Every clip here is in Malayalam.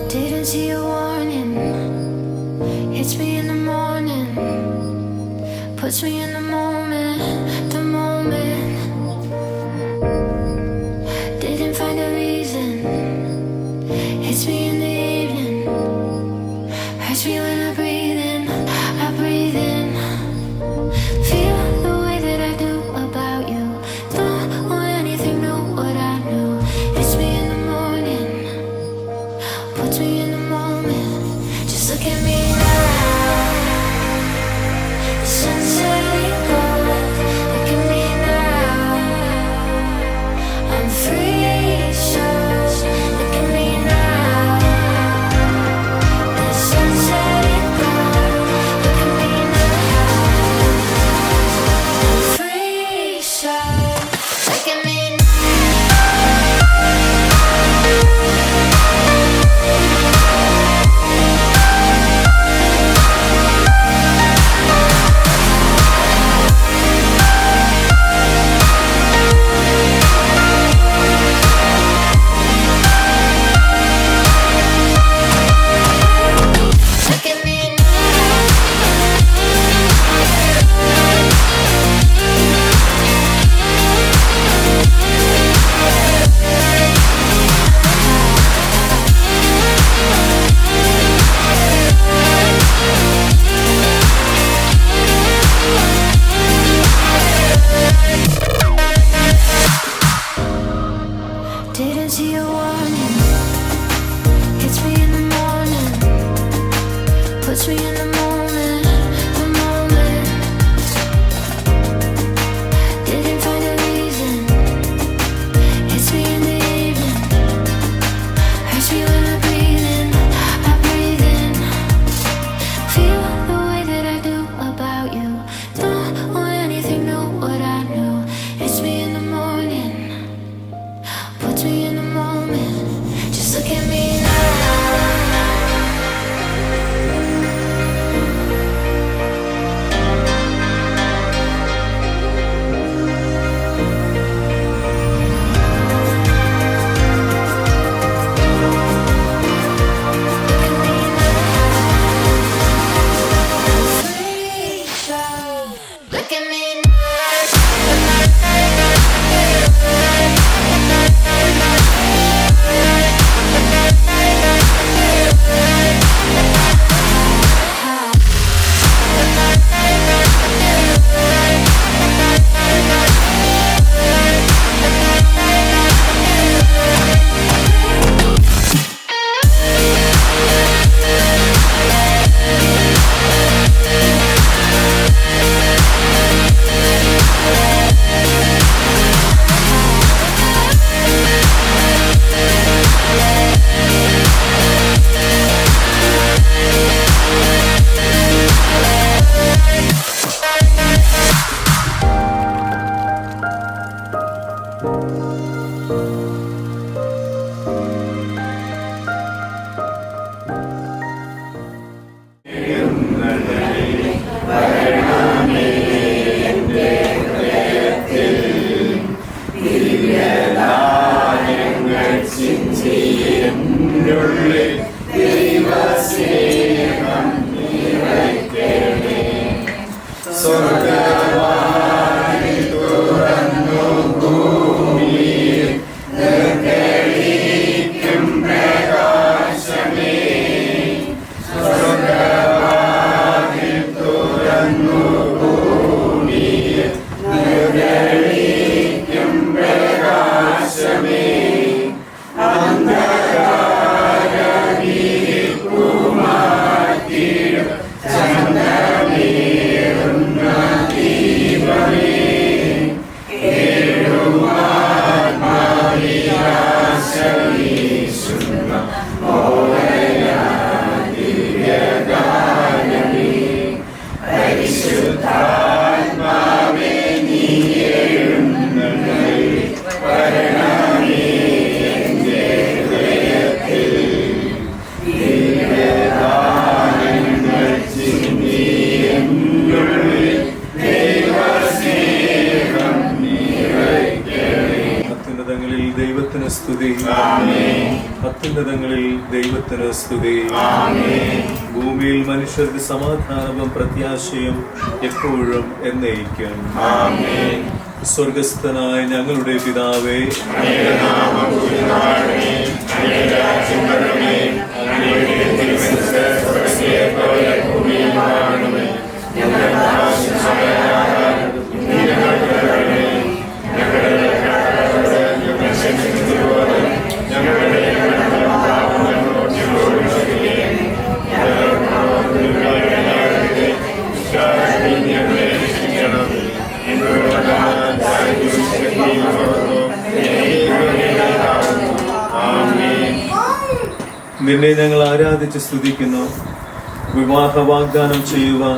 Didn't see a warning. Hits me in the morning. Puts me in the moment. The moment. Didn't find a reason. Hits me in the evening. Hurts me when I breathe in. I breathe in. Feel the way that I do about you. Don't want anything new, what I knew. Hits me in the morning. Puts me in the moment. Just look at me now. The sun's setting gold. Look at me now. I'm free, so look at me now. The sun's setting gold. Look at me now. I'm free, so look at me now. Didn't see a warning. Hits me in the morning. Puts me in the moment. The moment. Didn't find a reason. Hits me in the evening. Hurts me when I breathe in. I breathe in. Feel the way that I do about you. Don't want anything new, what I knew. Hits me in the morning. Puts me in the moment. Just look at me now. Look at me now. അത്യുന്നതങ്ങളിൽ ദൈവത്തിന് സ്തുതി. അത്യുന്നതങ്ങളിൽ ദൈവത്തിന് സ്തുതി. ഭൂമിയിൽ മനുഷ്യർക്ക് സമാധാനവും പ്രത്യാശയും എപ്പോഴും എന്നേക്കും. സ്വർഗസ്ഥനായ ഞങ്ങളുടെ പിതാവേ, നിന്നെ ഞങ്ങൾ ആരാധിച്ച് സ്തുതിക്കുന്നു. വിവാഹ വാഗ്ദാനം ചെയ്യുവാൻ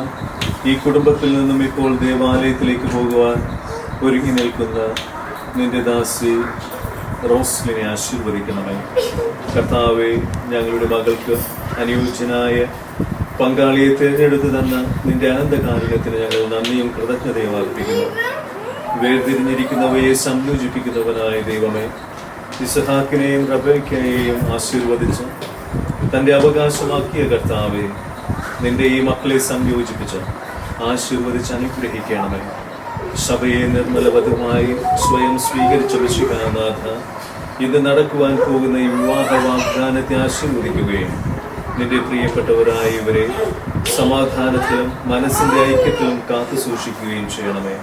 ഈ കുടുംബത്തിൽ നിന്നും ഇപ്പോൾ ദേവാലയത്തിലേക്ക് പോകുവാൻ ഒരുങ്ങി നിൽക്കുന്ന നിന്റെ ദാസി റോസ്ലിനെ ആശീർവദിക്കണമേ. കർത്താവേ, ഞങ്ങളുടെ മകൾക്ക് അനുയോജ്യനായ പങ്കാളിയെ തിരഞ്ഞെടുത്ത് തന്ന നിന്റെ അനന്തകാരുണ്യത്തിന് ഞങ്ങൾ നന്ദിയും കൃതജ്ഞതയും അർപ്പിക്കുന്നു. വേർതിരിഞ്ഞിരിക്കുന്നവയെ സംയോജിപ്പിക്കുന്നവനായ ദൈവമേ, ഇസ്ഹാക്കിനെയും റബേക്കയെയും ആശീർവദിച്ച് തൻ്റെ അവകാശമാക്കിയ കർത്താവേ, നിന്റെ ഈ മക്കളെ സംയോജിപ്പിച്ച് ആശീർവദിച്ച് അനുഗ്രഹിക്കണമേ. സഭയെ നിർമ്മലവധുമായി സ്വയം സ്വീകരിച്ച വിശുദ്ധനാഥ, ഇന്ന് നടക്കുവാൻ പോകുന്ന ഈ വിവാഹ വാഗ്ദാനത്തെ ആശീർവദിക്കുകയും നിന്റെ പ്രിയപ്പെട്ടവരായ ഇവരെ സമാധാനത്തിലും മനസ്സിന്റെ ഐക്യത്തിലും കാത്തു സൂക്ഷിക്കുകയും ചെയ്യണമേ.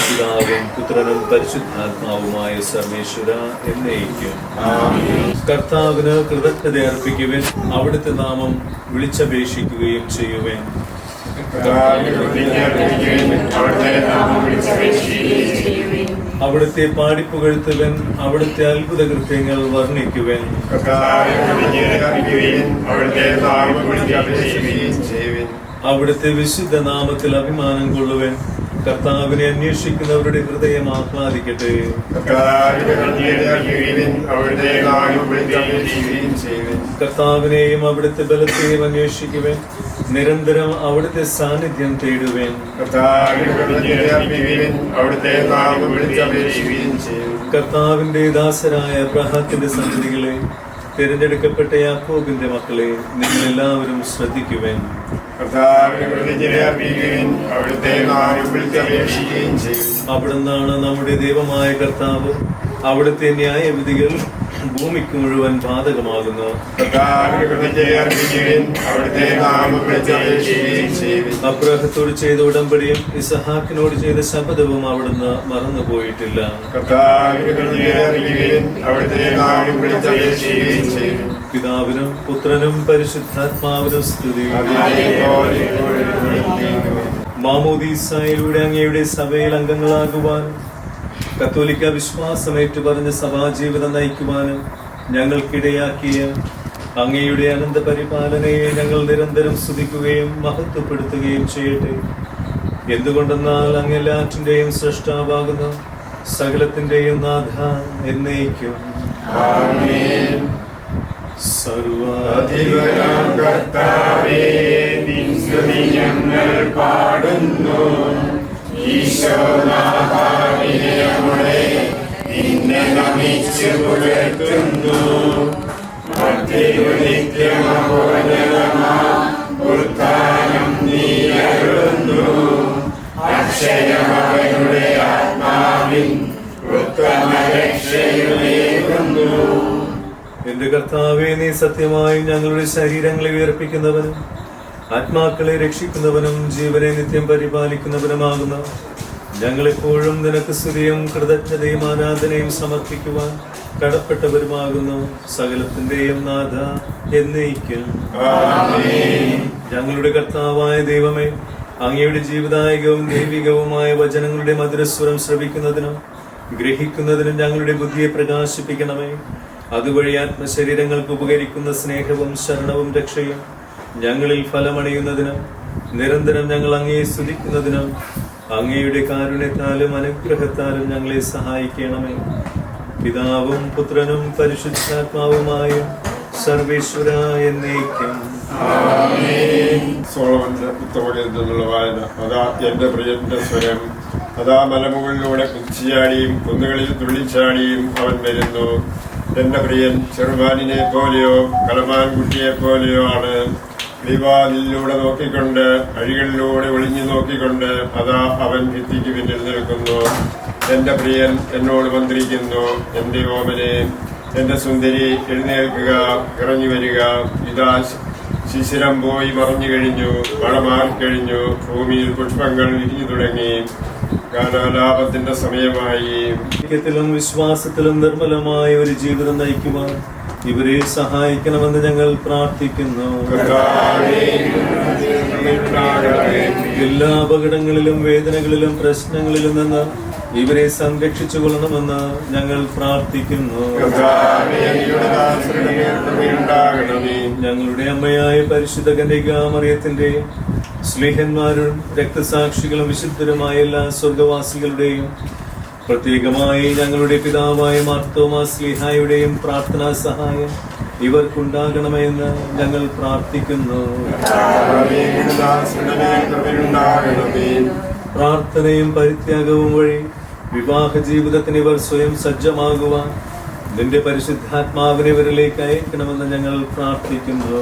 പിതാവും പുത്രനും പരിശുദ്ധാത്മാവുമായ സർവേശ്വര എന്നേക്കും. കർത്താവിന് കൃതജ്ഞത അർപ്പിക്കുവാൻ അവിടുത്തെ നാമം വിളിച്ചപേക്ഷിക്കുകയും ചെയ്യുവാൻ അവിടുത്തെ പാടിപ്പുകഴ്ത്തുവൻ, അവിടുത്തെ അത്ഭുത കൃത്യങ്ങൾ വർണ്ണിക്കുവൻ. അവിടുത്തെ വിശുദ്ധ നാമത്തിൽ അഭിമാനം കൊള്ളുവൻ. കർത്താവിനെ അന്വേഷിക്കുന്നവരുടെ ഹൃദയം ആഹ്ലാദിക്കട്ടെ. കർത്താവിനെയും അവിടുത്തെ ബലത്തെയും അന്വേഷിക്കുവൻ. നിരന്തരം അവിടുത്തെ സാന്നിധ്യം തേടുവൻ. കർത്താവിന്റെ ദാസരായ അബ്രഹാത്തിന്റെ സന്തതികളെ, തിരഞ്ഞെടുക്കപ്പെട്ട യാക്കോബിന്റെ മക്കളെ, നിങ്ങളെല്ലാവരും ശ്രദ്ധിക്കുവൻ. അവിടുന്നാണ് നമ്മുടെ ദൈവമായ കർത്താവ്. അവിടുത്തെ ന്യായവിധികൾ ഭൂമിക്ക് മുഴുവൻ ബാധകമാകുന്നു. അബ്രഹത്തോട് ചെയ്ത ഉടമ്പടിയും ഇസഹാക്കിനോട് ചെയ്ത ശപഥവും അവിടുന്ന് മറന്നുപോയിട്ടില്ല. പിതാവിനും പുത്രനും പരിശുദ്ധാത്മാവിനും സ്തുതി. മാമോദീസായിലൂടെ അങ്ങയുടെ സഭയിൽ അംഗങ്ങളാകുവാൻ, കത്തോലിക്ക വിശ്വാസം ഏറ്റുപറഞ്ഞ് സഭാജീവിതം നയിക്കുവാനും ഞങ്ങൾക്കിടയാക്കിയ അങ്ങയുടെ അനന്ത പരിപാലനയെ ഞങ്ങൾ നിരന്തരം സ്തുതിക്കുകയും മഹത്വപ്പെടുത്തുകയും ചെയ്യട്ടെ. എന്തുകൊണ്ടെന്നാൽ അങ്ങ് എല്ലാറ്റിന്റെയും സൃഷ്ടാവാകുന്നു, സകലത്തിന്റെയും നാഥ എന്നേക്കും. സർവ്വാധിപനാം കർത്താവേ, നിൻ സ്തുതി ഞങ്ങൾ പാടുന്നു. ഈശോനാഥാവിനെ നിന്നെ നമിച്ചു പുകഴ്ത്തുന്നു. ഉത്ഥാനം നീ അരുളുന്നു. അക്ഷയമവനുടെ ആത്മാവിൻ ഉത്തമ രക്ഷയുമേകുന്നു. എന്റെ കർത്താവേ, നീ സത്യമായും ഞങ്ങളുടെ ശരീരങ്ങളെ ഉയർപ്പിക്കുന്നവനും ആത്മാക്കളെ രക്ഷിക്കുന്നവനും ജീവനെ നിത്യം പരിപാലിക്കുന്നവനുമാകുന്നു. ഞങ്ങളെപ്പോഴും നിനക്ക് സ്തുതിയും കൃതജ്ഞതയും ആരാധനയും സമർപ്പിക്കുവാൻ കടപ്പെട്ടവരുമാകുന്നു. സകലത്തിന്റെയും നാഥ എന്നേക്കും. ഞങ്ങളുടെ കർത്താവായ ദൈവമേ, അങ്ങയുടെ ജീവദായകവും ദൈവികവുമായ വചനങ്ങളുടെ മധുരസ്വരം ശ്രവിക്കുന്നതിനും ഗ്രഹിക്കുന്നതിനും ഞങ്ങളുടെ ബുദ്ധിയെ പ്രകാശിപ്പിക്കണമേ. അതുവഴി ആത്മശരീരങ്ങൾക്ക് ഉപകരിക്കുന്ന സ്നേഹവും ശരണവും രക്ഷയും ഞങ്ങളിൽ ഫലമണിയുന്നതിനും നിരന്തരം ഞങ്ങൾ അങ്ങയെ സ്തുതിക്കുന്നതിനും അങ്ങയുടെ കാരുണ്യത്താലും അനുഗ്രഹത്താലും ഞങ്ങളെ സഹായിക്കണമേ. പിതാവും പുത്രനും പരിശുദ്ധാത്മാവുമായ സർവേശ്വര എന്നേക്കും. സോളമന്റെ പുസ്തകത്തിൽ നിന്നുള്ള വായന. അതാ എന്റെ പ്രിയന്റെ സ്വരം, അതാ മലമുകളിലൂടെ കുതിച്ചുചാടിയും കുന്നുകളിൽ തുള്ളിച്ചാടിയും അവൻ വരുന്നു. എന്റെ പ്രിയൻ ചെറുമാനിനെ പോലെയോ കളമാൻകുട്ടിയെ പോലെയോ ആണ്. ദിവാലിലൂടെ നോക്കിക്കൊണ്ട് അഴികളിലൂടെ ഒളിഞ്ഞു നോക്കിക്കൊണ്ട് അതാ അവൻ ഭിത്തിക്ക് പിന്നിൽ നിൽക്കുന്നു. എന്റെ പ്രിയൻ എന്നോട് മന്ത്രിക്കുന്നു, എന്റെ ഓമനെ, എന്റെ സുന്ദരി, എഴുന്നേൽക്കുക, ഇറങ്ങി വരിക. ഇതാ ശിശിരം പോയി മറഞ്ഞു കഴിഞ്ഞു, മഴ മാറിക്കഴിഞ്ഞു, ഭൂമിയിൽ പുഷ്പങ്ങൾ വിരിഞ്ഞു തുടങ്ങി, ഗാനാലാപത്തിന്റെ സമയമായി. ത്തിലും വിശ്വാസത്തിലും നിർമ്മലമായ ഒരു ജീവിതം നയിക്കുവാൻ ഇവരെ സഹായിക്കണമെന്ന് ഞങ്ങൾ പ്രാർത്ഥിക്കുന്നു. എല്ലാ അപകടങ്ങളിലും വേദനകളിലും പ്രശ്നങ്ങളിലും നിന്ന് ഇവരെ സംരക്ഷിച്ചു കൊള്ളണമെന്ന് ഞങ്ങൾ പ്രാർത്ഥിക്കുന്നു. ഞങ്ങളുടെ അമ്മയായ പരിശുദ്ധ കന്യകാമറിയത്തിന്റെ സ്നേഹന്മാരും രക്തസാക്ഷികളും വിശുദ്ധരുമായ എല്ലാ സ്വർഗവാസികളുടെയും പ്രത്യേകമായി ഞങ്ങളുടെ പിതാവായ മാർത്തോമാ ശ്ലീഹായുടെയും പ്രാർത്ഥനാ സഹായം ഇവർക്കുണ്ടാകണമെന്ന് ഞങ്ങൾ പ്രാർത്ഥിക്കുന്നു. പ്രാർത്ഥനയും പരിത്യാഗവും വഴി വിവാഹ ജീവിതത്തിന് ഇവർ സ്വയം സജ്ജമാകുവാൻ നിന്റെ പരിശുദ്ധാത്മാവിനെ ഇവരിലേക്ക് അയക്കണമെന്ന് ഞങ്ങൾ പ്രാർത്ഥിക്കുന്നു.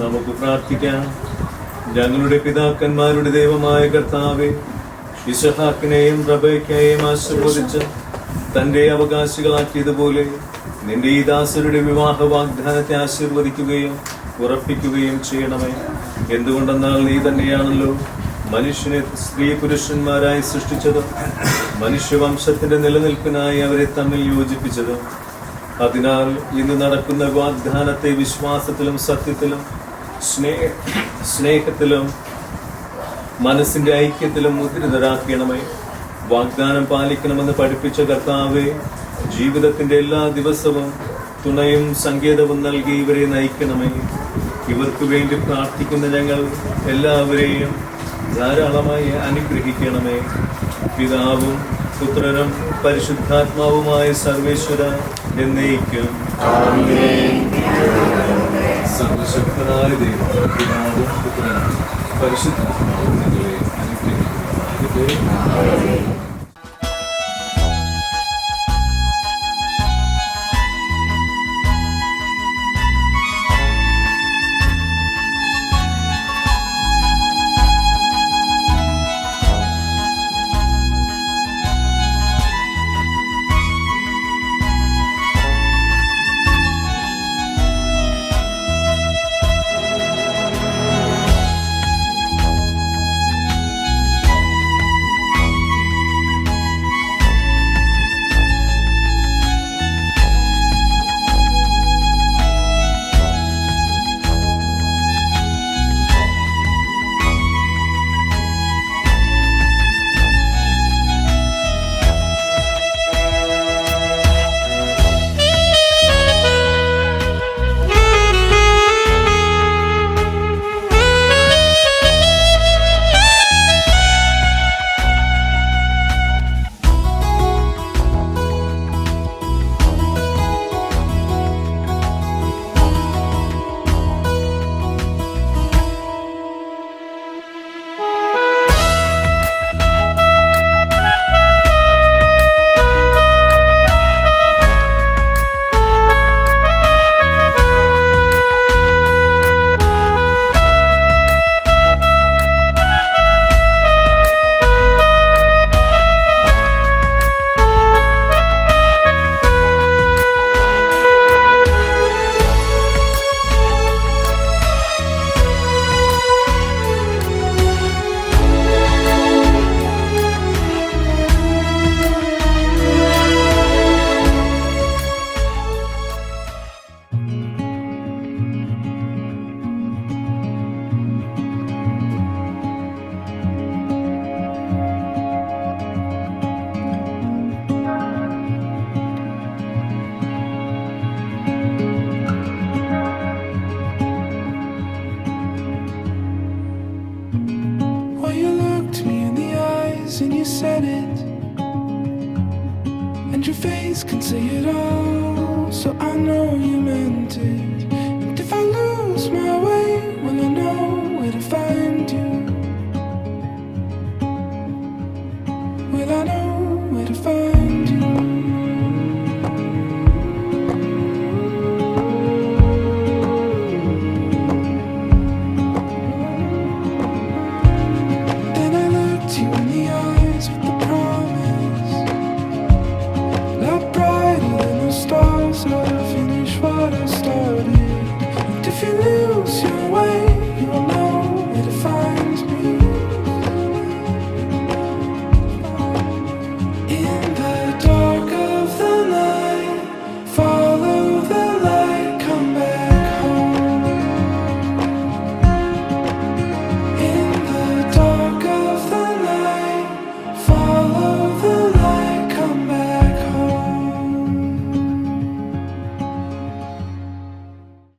നമുക്ക് പ്രാർത്ഥിക്കാം. ഞങ്ങളുടെ പിതാക്കന്മാരുടെ ദൈവമായ കർത്താവേ, ഇസ്ഹാക്കിനെയും റബേക്കയെയും ആശീർവദിച്ച് തന്റെ അവകാശികളാക്കിയതുപോലെ നിന്റെ ഈ ദാസരുടെ വിവാഹ വാഗ്ദാനത്തെ ആശീർവദിക്കുകയും ഉറപ്പിക്കുകയും ചെയ്യണമേ. എന്തുകൊണ്ടെന്നാൽ നീ തന്നെയാണല്ലോ മനുഷ്യനെ സ്ത്രീ പുരുഷന്മാരായി സൃഷ്ടിച്ചത്, മനുഷ്യവംശത്തിന്റെ നിലനിൽപ്പിനായി അവരെ തമ്മിൽ യോജിപ്പിച്ചത്. അതിനാൽ ഇന്ന് നടക്കുന്ന വാഗ്ദാനത്തെ വിശ്വാസത്തിലും സത്യത്തിലും സ്നേഹത്തിലും മനസ്സിന്റെ ഐക്യത്തിലും മുദ്രിതരാക്കണമേ. വാഗ്ദാനം പാലിക്കണമെന്ന് പഠിപ്പിച്ച കർത്താവേ, ജീവിതത്തിന്റെ എല്ലാ ദിവസവും തുണയും സങ്കേതവും നൽകി ഇവരെ നയിക്കണമേ. ഇവർക്ക് വേണ്ടി പ്രാർത്ഥിക്കുന്ന ഞങ്ങൾ എല്ലാവരെയും ധാരാളമായി അനുഗ്രഹിക്കണമേ. പിതാവും പുത്രനും പരിശുദ്ധാത്മാവുമായ സർവേശ്വര എന്നേക്കും സർവശക്തനായ ദൈവം പിതാവും പുത്രനും പരിശുദ്ധാത്മാവും നിങ്ങളെ അനുഗ്രഹിക്കട്ടെ. And you said it, and your face can say it all, so I know you meant it. And if I lose my way, well I know where to find you. to find